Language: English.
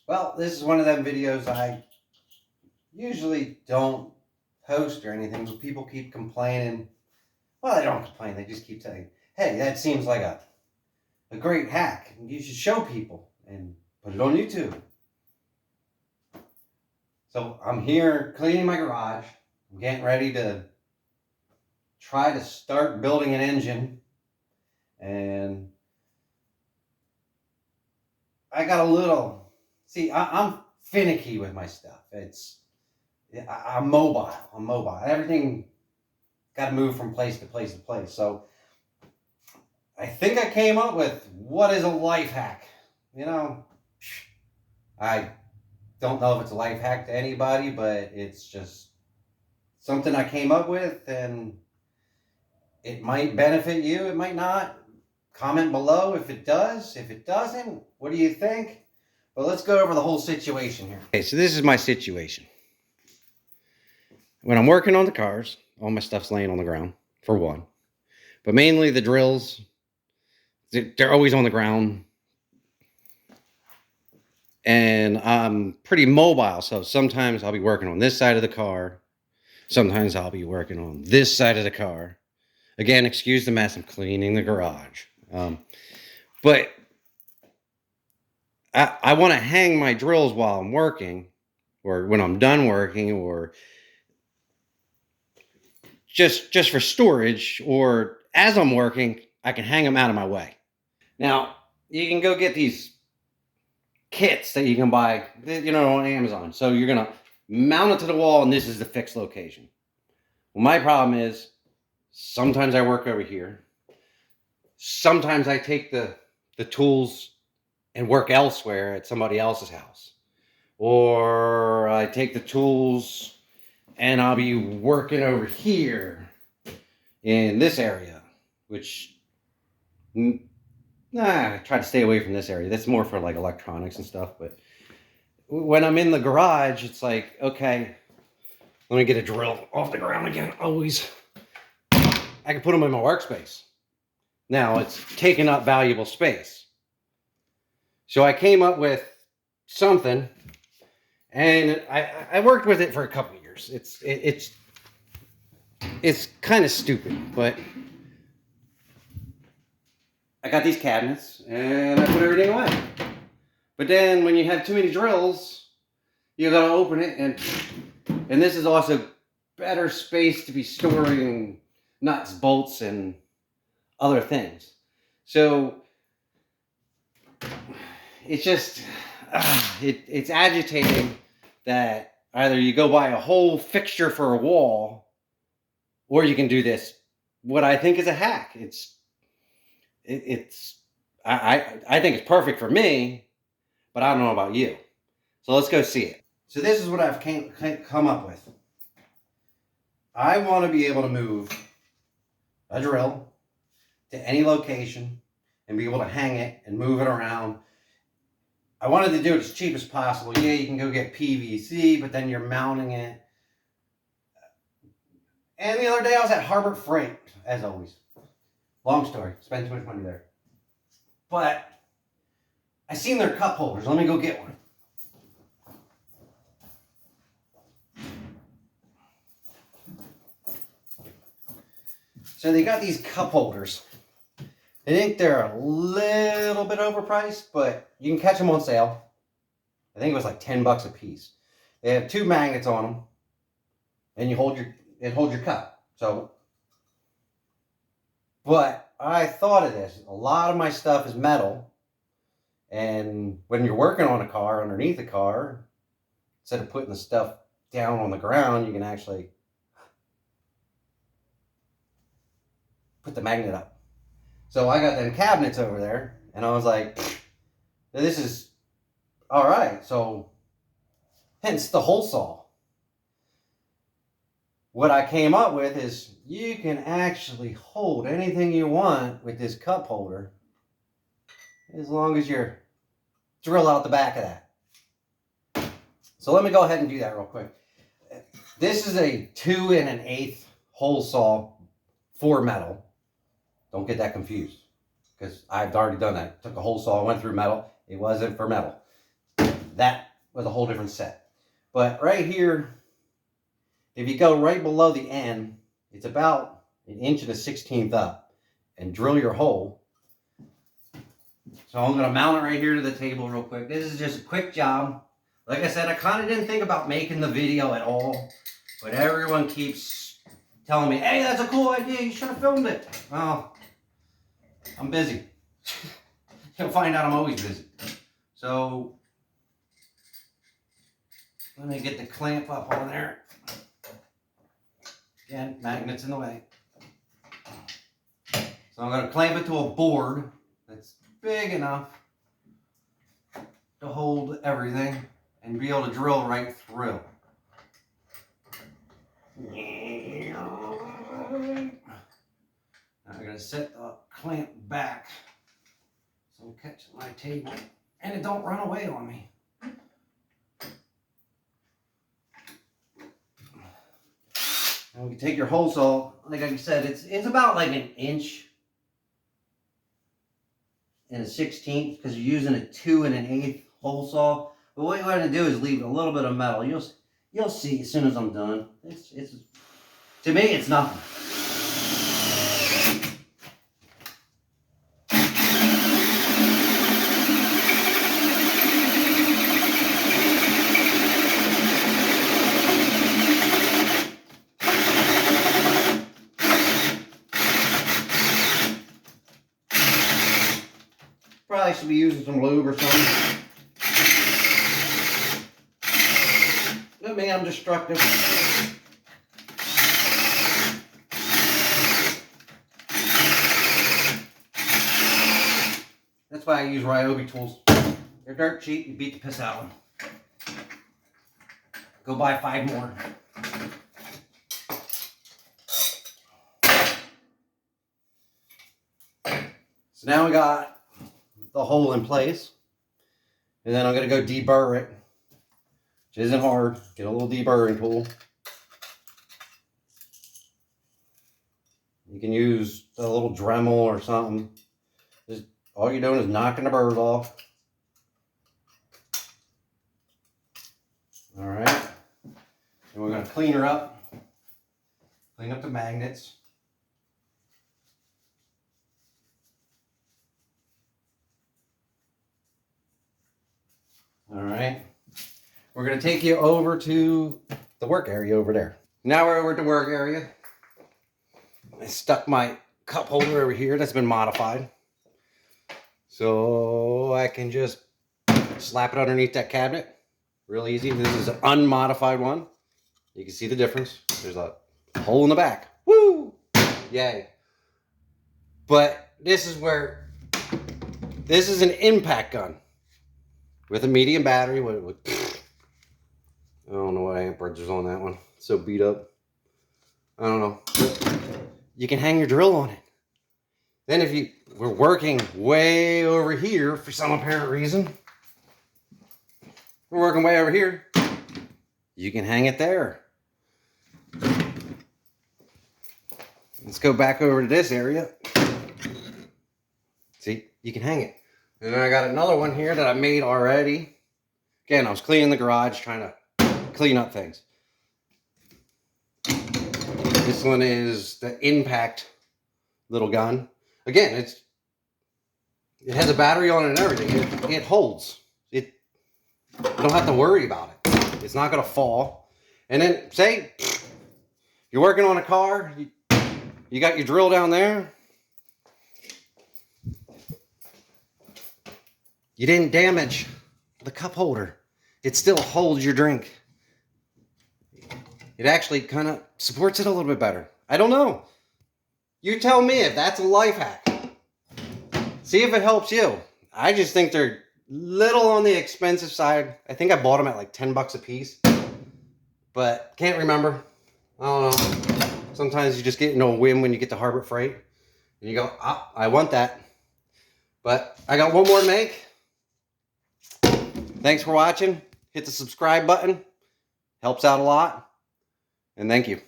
Well, this is one of them videos I usually don't post or anything, but people keep complaining. Well, they don't complain. They just keep saying, hey, that seems like a great hack. You should show people and put it on YouTube. So I'm here cleaning my garage. I'm getting ready to try to start building an engine. And I got a little, see, I'm finicky with my stuff. I'm mobile. Everything got to move from place to place to place. So I think I came up with what is a life hack. You know, I don't know if it's a life hack to anybody, but it's just something I came up with, and it might benefit you. It might not. Comment below if it does. If it doesn't, what do you think? But let's go over the whole situation here. Okay, so this is my situation. When I'm working on the cars, all my stuff's laying on the ground, for one. But mainly the drills, they're always on the ground. And I'm pretty mobile, so sometimes I'll be working on this side of the car. Sometimes I'll be working on this side of the car. Again, excuse the mess, I'm cleaning the garage. But I want to hang my drills while I'm working, or when I'm done working, or just for storage, or as I'm working, I can hang them out of my way. Now, you can go get these kits that you can buy, on Amazon. So you're going to mount it to the wall, and this is the fixed location. Well, my problem is sometimes I work over here. Sometimes I take the tools and work elsewhere at somebody else's house. Or I take the tools and I'll be working over here in this area, which I try to stay away from this area. That's more for like electronics and stuff. But when I'm in the garage, it's like, okay, let me get a drill off the ground again. Always. I can put them in my workspace. Now it's taking up valuable space. So I came up with something, and I worked with it for a couple of years. It's kind of stupid, but I got these cabinets and I put everything away. But then when you have too many drills, you gotta open it, and this is also better space to be storing nuts, bolts, and other things. So it's just it's agitating that either you go buy a whole fixture for a wall, or you can do this, what I think is a hack. I think it's perfect for me, but I don't know about you. So let's go see it. So this is what I've come up with. I want to be able to move a drill to any location and be able to hang it and move it around. I wanted to do it as cheap as possible. Yeah, you can go get PVC, but then you're mounting it. And the other day I was at Harbor Freight, as always. Long story, spent too much money there. But I seen their cup holders. Let me go get one. So they got these cup holders. I think they're a little bit overpriced, but you can catch them on sale. I think it was like $10 a piece. They have 2 magnets on them, and it holds your cup. So, but I thought of this. A lot of my stuff is metal, and when you're working on a car, underneath a car, instead of putting the stuff down on the ground, you can actually put the magnet up. So I got them cabinets over there, and I was like, this is all right. So hence the hole saw. What I came up with is you can actually hold anything you want with this cup holder, as long as you drill out the back of that. So let me go ahead and do that real quick. This is a 2 1/8 hole saw for metal. Don't get that confused, because I've already done that. Took a hole saw, went through metal. It wasn't for metal. that was a whole different set. But right here, if you go right below the end, it's about 1.1/16 up, and drill your hole. So I'm going to mount it right here to the table real quick. This is just a quick job. Like I said, I kind of didn't think about making the video at all, but everyone keeps telling me, hey, that's a cool idea, you should have filmed it. Well, I'm busy. You'll find out I'm always busy. So let me get the clamp up on there. Again, magnets in the way. So I'm going to clamp it to a board that's big enough to hold everything and be able to drill right through. Now I'm going to set the clamp back so I'm catching my table and it don't run away on me. And we can take your hole saw, like I said, it's about like 1.16 because you're using a 2 1/8 hole saw. But what you want to do is leave a little bit of metal. You'll see as soon as I'm done. It's to me it's nothing. Probably should be using some lube or something. Let me, I'm destructive. That's why I use Ryobi tools. They're dirt cheap, you beat the piss out of them. Go buy 5 more. So now we got the hole in place, and then I'm going to go deburr it, which isn't hard. Get a little deburring tool. You can use a little Dremel or something. Just all you're doing is knocking the burrs off. All right, and we're going to clean her up, clean up the magnets. All right, we're going to take you over to the work area over there. Now we're over at the work area. I stuck my cup holder over here that's been modified. So I can just slap it underneath that cabinet. Real easy. This is an unmodified one. You can see the difference. There's a hole in the back. Woo! Yay. But this is where, this is an impact gun. With a medium battery, I don't know what amperage is on that one. It's so beat up. I don't know. You can hang your drill on it. Then if you were working way over here for some apparent reason, we're working way over here, you can hang it there. Let's go back over to this area. See, you can hang it. And then I got another one here that I made already. Again, I was cleaning the garage, trying to clean up things. This one is the impact little gun. Again, it has a battery on it and everything. It holds. You don't have to worry about it. It's not going to fall. And then, say, you're working on a car, you got your drill down there. You didn't damage the cup holder. It still holds your drink. It actually kind of supports it a little bit better. I don't know. You tell me if that's a life hack. See if it helps you. I just think they're little on the expensive side. I think I bought them at like 10 bucks a piece. But can't remember. I don't know. Sometimes you just get into a whim when you get to Harbor Freight. And you go, ah, I want that. But I got one more to make. Thanks for watching. Hit the subscribe button. Helps out a lot. And thank you.